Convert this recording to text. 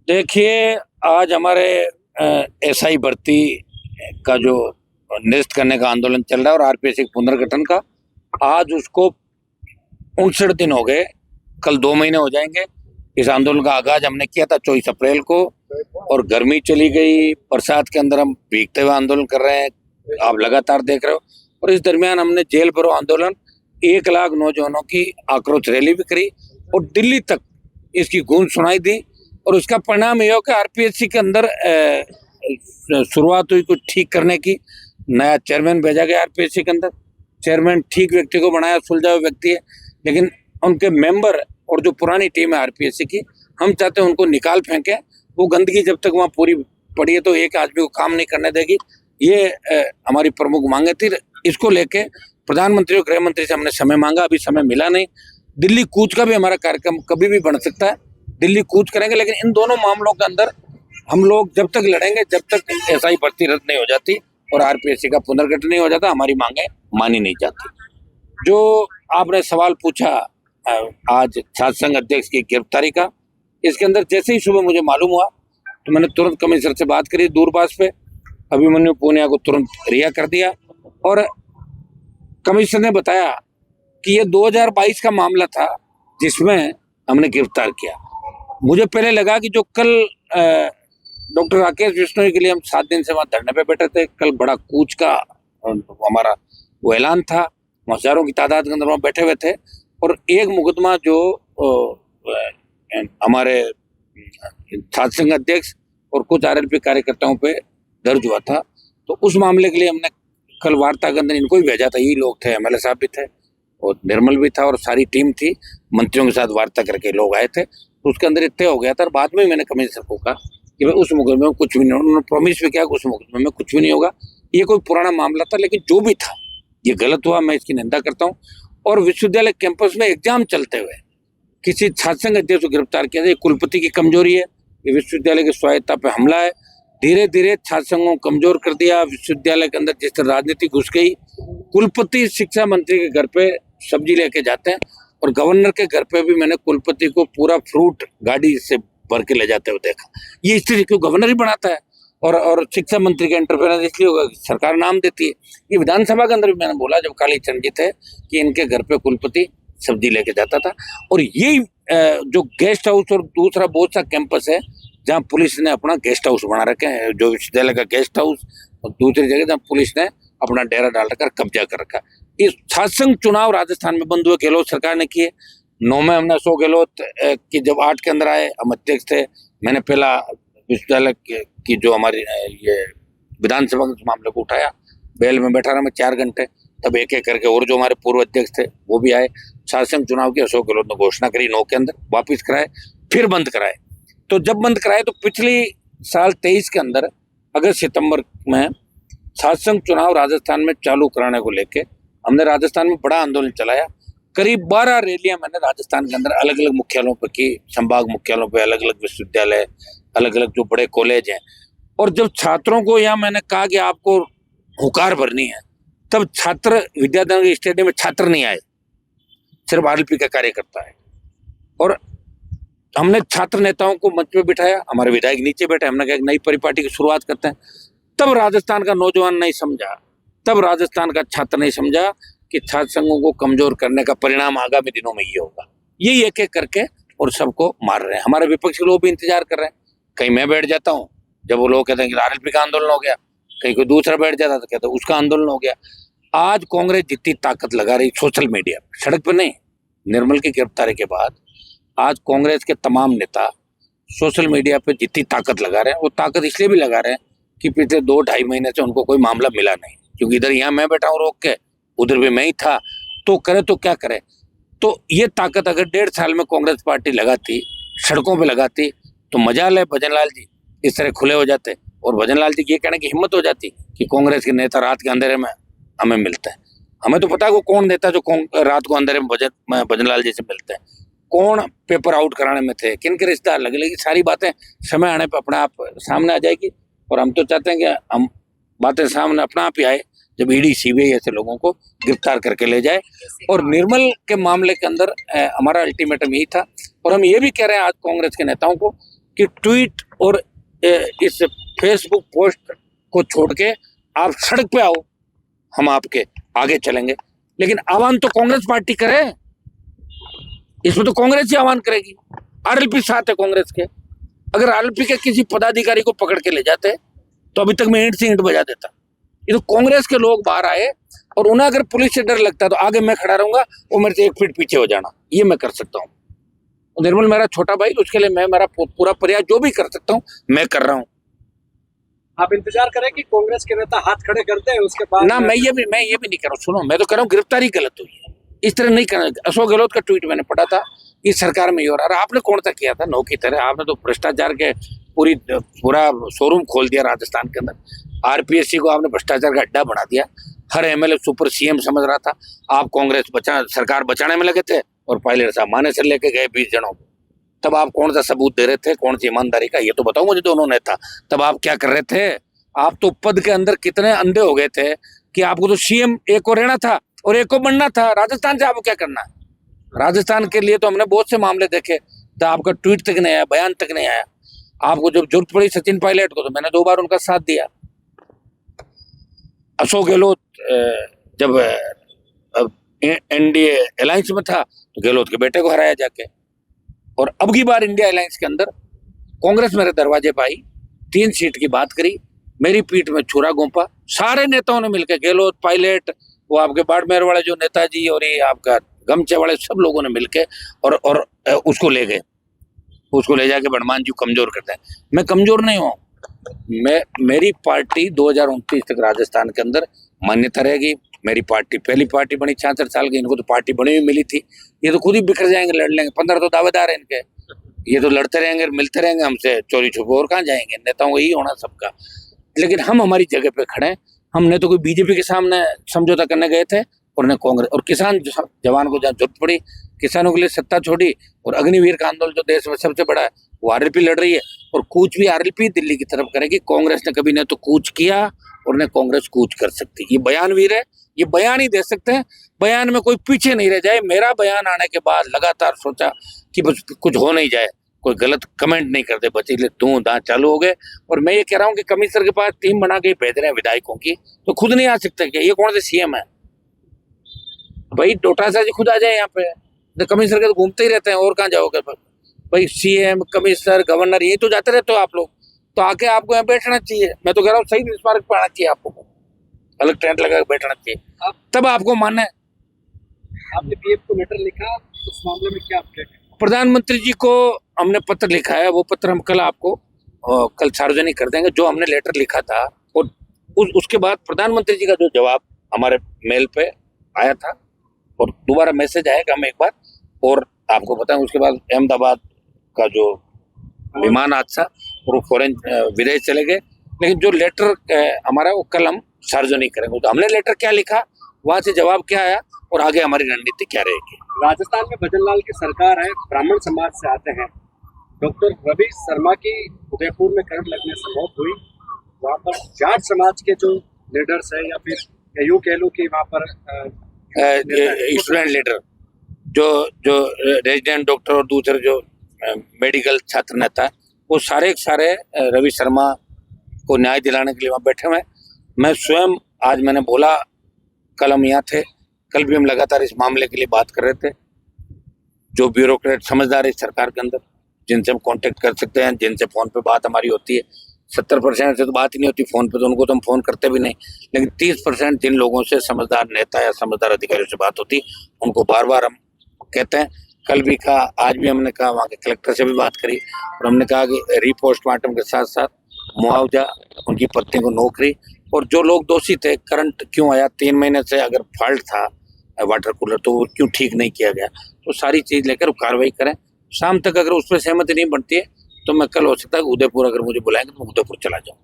देखिए, आज हमारे एसआई भर्ती का जो निरस्त करने का आंदोलन चल रहा है और आरपीएससी के पुनर्गठन का, आज उसको 59 दिन हो गए। कल 2 महीने हो जाएंगे। इस आंदोलन का आगाज हमने किया था 24 अप्रैल को, और गर्मी चली गई, बरसात के अंदर हम भीगते हुए आंदोलन कर रहे हैं, आप लगातार देख रहे हो। और इस दरमियान हमने जेल भरो आंदोलन, 1 लाख नौजवानों की आक्रोश रैली भी करी और दिल्ली तक इसकी गूंज सुनाई दी। और उसका परिणाम यह हो कि आरपीएससी के अंदर शुरुआत हुई कुछ ठीक करने की। नया चेयरमैन भेजा गया आरपीएससी के अंदर। चेयरमैन ठीक व्यक्ति को बनाया, सुलझा हुआ व्यक्ति है, लेकिन उनके मेंबर और जो पुरानी टीम है आरपीएससी की, हम चाहते हैं उनको निकाल फेंके। वो गंदगी जब तक वहाँ पूरी पड़ी है तो एक आदमी को काम नहीं करने देगी। ये हमारी प्रमुख मांगे थी। इसको लेके प्रधानमंत्री और गृह मंत्री से हमने समय मांगा, अभी समय मिला नहीं। दिल्ली कूच का भी हमारा कार्यक्रम कभी भी बन सकता है, दिल्ली कूच करेंगे, लेकिन इन दोनों मामलों के अंदर हम लोग जब तक लड़ेंगे, जब तक एसआई भर्ती रद्द नहीं हो जाती और आरपीएससी का पुनर्गठन नहीं हो जाता, हमारी मांगे मानी नहीं जाती। जो आपने सवाल पूछा आज छात्र संघ अध्यक्ष की गिरफ्तारी का, इसके अंदर जैसे ही सुबह मुझे मालूम हुआ तो मैंने तुरंत कमिश्नर से बात करी दूरभाष पे। अभिमन्यु पूनिया को तुरंत रिहा कर दिया और कमिश्नर ने बताया कि ये 2022 का मामला था जिसमें हमने गिरफ्तार किया। मुझे पहले लगा कि जो कल डॉक्टर राकेश बिश्नोई के लिए हम 7 दिन से वहां धरने पे बैठे थे, कल बड़ा कूच का हमारा वो ऐलान था, हजारों की तादाद के अंदर वहां बैठे हुए थे, और एक मुकदमा जो हमारे छात्र संघ अध्यक्ष और कुछ आरएलपी कार्यकर्ताओं पे दर्ज हुआ था, तो उस मामले के लिए हमने कल वार्ता के अंदर इनको ही भेजा था। यही लोग थे, एमएलए साहब भी थे और निर्मल भी था और सारी टीम थी, मंत्रियों के साथ वार्ता करके लोग आए थे। तो उसके अंदर तय हो गया था। और बाद में मैंने कमिश्नर को कहा कि भाई उस मुकदमे में कुछ भी नहीं, उन्होंने प्रॉमिस भी किया कि उस मुकदमे में कुछ भी नहीं होगा। ये कोई पुराना मामला था, लेकिन जो भी था ये गलत हुआ, मैं इसकी निंदा करता हूँ। और विश्वविद्यालय कैंपस में एग्जाम चलते हुए किसी छात्र संघ अध्यक्ष को गिरफ्तार किया जाए, कुलपति की कमजोरी है, ये विश्वविद्यालय की स्वायत्ता पे हमला है। धीरे धीरे छात्र संघों को कमजोर कर दिया। विश्वविद्यालय के अंदर जिस तरह राजनीति घुस गई, कुलपति शिक्षा मंत्री के घर पे सब्जी लेके जाते हैं, और गवर्नर के घर पे भी मैंने कुलपति को पूरा फ्रूट गाड़ी से भर के ले जाते हुए देखा। ये स्थिति क्यों गवर्नर ही बनाता है, और शिक्षा मंत्री का इंटरफेरेंस इसलिए होगा सरकार नाम देती है। ये विधानसभा के अंदर भी मैंने बोला जब काली चरण जी थे कि इनके घर पे कुलपति सब्जी लेके जाता था। और यही जो गेस्ट हाउस और दूसरा बहुत सा कैंपस है जहाँ पुलिस ने अपना गेस्ट हाउस बना रखे हैं, जो विश्वविद्यालय का गेस्ट हाउस, और दूसरी जगह जहाँ पुलिस ने अपना डेरा डाल रखा, कब्जा कर रखा। इस छात्र संघ चुनाव राजस्थान में बंद हुए, गहलोत सरकार ने किए। 9 में हमने अशोक गहलोत की जब 8 के अंदर आए, हम अध्यक्ष थे, मैंने पहला विश्वविद्यालय की जो हमारी ये विधानसभा के मामले को उठाया, बेल में बैठा रहा मैं 4 घंटे, तब एक एक करके और जो हमारे पूर्व अध्यक्ष थे वो भी आए। छात्र संघ चुनाव की अशोक गहलोत ने घोषणा करी 9 के अंदर, वापिस कराए, फिर बंद कराए। तो जब बंद कराए तो पिछली साल 23 के अंदर अगस्त सितंबर में छात्र संघ चुनाव राजस्थान में चालू कराने को लेके हमने राजस्थान में बड़ा आंदोलन चलाया। करीब 12 रैलियां मैंने राजस्थान के अंदर अलग अलग मुख्यालयों पर की, संभाग मुख्यालयों पे, अलग अलग विश्वविद्यालय, अलग अलग जो बड़े कॉलेज हैं। और जब छात्रों को यहाँ मैंने कहा कि आपको हुकार भरनी है, तब छात्र विद्यानगर स्टेडियम में छात्र नहीं आए, सिर्फ आरएलपी का कार्यकर्ता है। और हमने छात्र नेताओं को मंच पे बिठाया, हमारे विधायक नीचे बैठे, हमने कहा एक नई परिपाटी की शुरुआत करते हैं। तब राजस्थान का नौजवान नहीं समझा, तब राजस्थान का छात्र नहीं समझा कि छात्र संघों को कमजोर करने का परिणाम आगामी दिनों में ये होगा। ये एक एक करके और सबको मार रहे हैं। हमारे विपक्षी लोग भी इंतजार कर रहे हैं। कहीं मैं बैठ जाता हूँ, जब वो लोग कहते हैं कि आरएलपी का आंदोलन हो गया, कहीं कोई दूसरा बैठ जाता तो कहते उसका आंदोलन हो गया। आज कांग्रेस जितनी ताकत लगा रही सोशल मीडिया, सड़क पर नहीं, निर्मल की गिरफ्तारी के बाद आज कांग्रेस के तमाम नेता सोशल मीडिया पे जितनी ताकत लगा रहे हैं, वो ताकत इसलिए भी लगा रहे हैं कि पिछले 2-2.5 महीने से उनको कोई मामला मिला नहीं, क्योंकि इधर यहाँ मैं बैठा हूँ रोक के, उधर भी मैं ही था, तो करे तो क्या करे। तो ये ताकत अगर 1.5 साल में कांग्रेस पार्टी लगाती, सड़कों पे लगाती, तो मजाल है भजनलाल जी इस तरह खुले हो जाते, और भजनलाल जी ये कहने की हिम्मत हो जाती कि कांग्रेस के नेता रात के अंधेरे में हमें मिलते हैं। हमें तो पता है वो कौन नेता जो रात को अंधेरे में भजनलाल जी से मिलते हैं, कौन पेपर आउट कराने में थे, किन के रिश्तेदार लगे। लेकिन सारी बातें समय आने पर अपने आप सामने आ जाएगी, और हम तो चाहते हैं कि हम बातें सामने अपना आप ही आए जब ईडी सीबीआई ऐसे लोगों को गिरफ्तार करके ले जाए। और निर्मल के मामले के अंदर हमारा अल्टीमेटम यही था, और हम ये भी कह रहे हैं आज कांग्रेस के नेताओं को कि ट्वीट और इस फेसबुक पोस्ट को छोड़ के आप सड़क पे आओ, हम आपके आगे चलेंगे। लेकिन आह्वान तो कांग्रेस पार्टी करे, इसमें तो कांग्रेस ही आह्वान करेगी। आरएलपी साथ है कांग्रेस के। अगर आरएलपी के किसी पदाधिकारी को पकड़ के ले जाते तो अभी तक मैं ईंट से ईंट बजा देता। ये तो कांग्रेस के लोग बाहर आए और उन्हें अगर पुलिस से डर लगता है तो आगे मैं खड़ा रहूंगा, वो मेरे से 1 फीट पीछे हो जाना, ये मैं कर सकता हूँ। निर्मल मेरा छोटा भाई, उसके लिए मैं मेरा पूरा प्रयास जो भी कर सकता हूँ मैं कर रहा हूँ। आप इंतजार करें कि कांग्रेस के नेता हाथ खड़े करते हैं, उसके बाद ना मैं ये भी नहीं कर रहा हूँ। सुनो, मैं तो कर रहा हूँ गिरफ्तारी गलत हुई है, इस तरह नहीं करना। अशोक गहलोत का ट्वीट मैंने पढ़ा था, इस सरकार में ही हो रहा है। आपने कौन सा किया था नौ की तरह? आपने तो भ्रष्टाचार के पूरा शोरूम खोल दिया राजस्थान के अंदर। आरपीएससी को आपने भ्रष्टाचार का अड्डा बना दिया। हर एमएलए सुपर सीएम समझ रहा था। आप कांग्रेस सरकार बचाने में लगे थे और पायलट साहब माने से लेके गए 20 जनों को। तब आप कौन सा सबूत दे रहे थे, कौन सी ईमानदारी का, ये तो बताओ मुझे दोनों नेता। तब आप क्या कर रहे थे? आप तो पद के अंदर कितने अंधे हो गए थे कि आपको तो सीएम एक को रहना था और एक को बनना था। राजस्थान से आपको क्या करना है? राजस्थान के लिए तो हमने बहुत से मामले देखे, तो आपका ट्वीट तक नहीं आया, बयान तक नहीं आया। आपको जब जरूरत पड़ी सचिन पायलट को तो मैंने 2 बार उनका साथ दिया। अशोक गहलोत जब एनडीए अलायंस में था तो गहलोत के बेटे को हराया जाके। और अब की बार इंडिया अलायंस के अंदर कांग्रेस मेरे दरवाजे पर आई, 3 सीट की बात करी, मेरी पीठ में छुरा घोंपा। सारे नेताओं ने मिलकर, गहलोत, पायलट, वो आपके बाड़मेर वाले जो नेताजी और ये आपका गमचे वाले, सब लोगों ने मिलके और उसको ले गए। उसको ले जाके बड़मान जी कमजोर करते हैं। मैं कमजोर नहीं हूँ। मेरी पार्टी 2029 तक राजस्थान के अंदर मान्यता रहेगी। मेरी पार्टी पहली पार्टी बनी 66 साल की, इनको तो पार्टी बनी हुई मिली थी। ये तो खुद ही बिखर जाएंगे, लड़ लेंगे। 15 तो दावेदार है इनके, ये तो लड़ते रहेंगे, मिलते रहेंगे हमसे चोरी छुपे, और कहाँ जाएंगे। नेताओं को यही होना सबका। लेकिन हम हमारी जगह पे खड़े हैं। हमने तो कोई बीजेपी के सामने समझौता करने गए थे और ने कांग्रेस और किसान जवान को जहाँ जरूरत पड़ी, किसानों के लिए सत्ता छोड़ी। और अग्निवीर का आंदोलन जो देश में सबसे बड़ा है, वो आरएलपी लड़ रही है। और कूच भी आरएलपी दिल्ली की तरफ करेगी। कांग्रेस ने कभी न तो कूच किया और न कांग्रेस कूच कर सकती। ये बयानवीर है, ये बयान ही दे सकते हैं। बयान में कोई पीछे नहीं रह जाए। मेरा बयान आने के बाद लगातार सोचा कि बस कुछ हो नहीं जाए, कोई गलत कमेंट नहीं करते बच्चे, इसलिए तू दांत चालू हो गए। और मैं ये कह रहा हूँ कि कमिश्नर के पास टीम बना के भेज रहे हैं विधायकों की, तो खुद नहीं आ सकते क्या? ये कौन से सीएम है भाई? डोटासरा जी खुद आ जाए यहाँ पे। तो कमिश्नर के तो घूमते ही रहते हैं, और कहाँ जाओगे भाई? सीएम, कमिश्नर, गवर्नर, यही तो जाते रहते हो आप लोग। तो आके आपको यहाँ बैठना चाहिए। मैं तो कह रहा हूँ सही स्मारक पर आना चाहिए आपको, अलग टेंट लगा के बैठना चाहिए, तब आपको मानना है। आपने पीएम को लेटर लिखा, उस मामले में क्या अपडेट है? प्रधानमंत्री जी को हमने पत्र लिखा है। वो पत्र हम कल आपको कल सार्वजनिक कर देंगे, जो हमने लेटर लिखा था। और उसके बाद प्रधानमंत्री जी का जो जवाब हमारे मेल पे आया था, और दोबारा मैसेज आएगा हम एक बार और आपको बताएं। उसके बाद अहमदाबाद का जो विमान हादसा और वो फॉरेन विदेश चले गए। लेकिन जो लेटर हमारा वो कल हम सार्वजनिक करेंगे। तो हमने लेटर क्या लिखा, वहां से जवाब क्या आया और आगे हमारी रणनीति क्या रहेगी। राजस्थान में भजन लाल की सरकार है, ब्राह्मण समाज से आते हैं। डॉक्टर रवि शर्मा की उदयपुर में करंट लगने से मौत हुई। वहाँ पर जाट समाज के जो लीडर्स है, या फिर यूँ कह लो कि वहाँ पर स्टूडेंट लीडर, जो रेजिडेंट डॉक्टर और दूसरे जो मेडिकल छात्र नेता है, वो सारे रवि शर्मा को न्याय दिलाने के लिए वहाँ बैठे हुए। मैं स्वयं आज मैंने बोला, कल हम यहाँ थे, कल भी हम लगातार इस मामले के लिए बात कर रहे थे। जो ब्यूरोक्रेट समझदार है सरकार के अंदर, जिनसे हम कांटेक्ट कर सकते हैं, जिनसे फोन पे बात हमारी होती है, 70% से तो बात ही नहीं होती फोन पे, तो उनको तो हम फोन करते भी नहीं। लेकिन 30% जिन लोगों से समझदार नेता या समझदार अधिकारियों से बात होती, उनको बार बार हम कहते हैं। कल भी कहा, आज भी हमने कहा, वहाँ के कलेक्टर से भी बात करी और हमने कहा कि रीपोस्टमार्टम के साथ साथ मुआवजा, उनकी पत्नी को नौकरी, और जो लोग दोषी थे, करंट क्यों आया 3 महीने से, अगर फॉल्ट था वाटर कूलर तो वो क्यों ठीक नहीं किया गया, तो सारी चीज लेकर कार्रवाई करें। शाम तक अगर उस पर सहमति नहीं बनती है तो मैं कल हो सकता है उदयपुर, अगर मुझे बुलाएंगे तो मैं उदयपुर चला जाऊँ।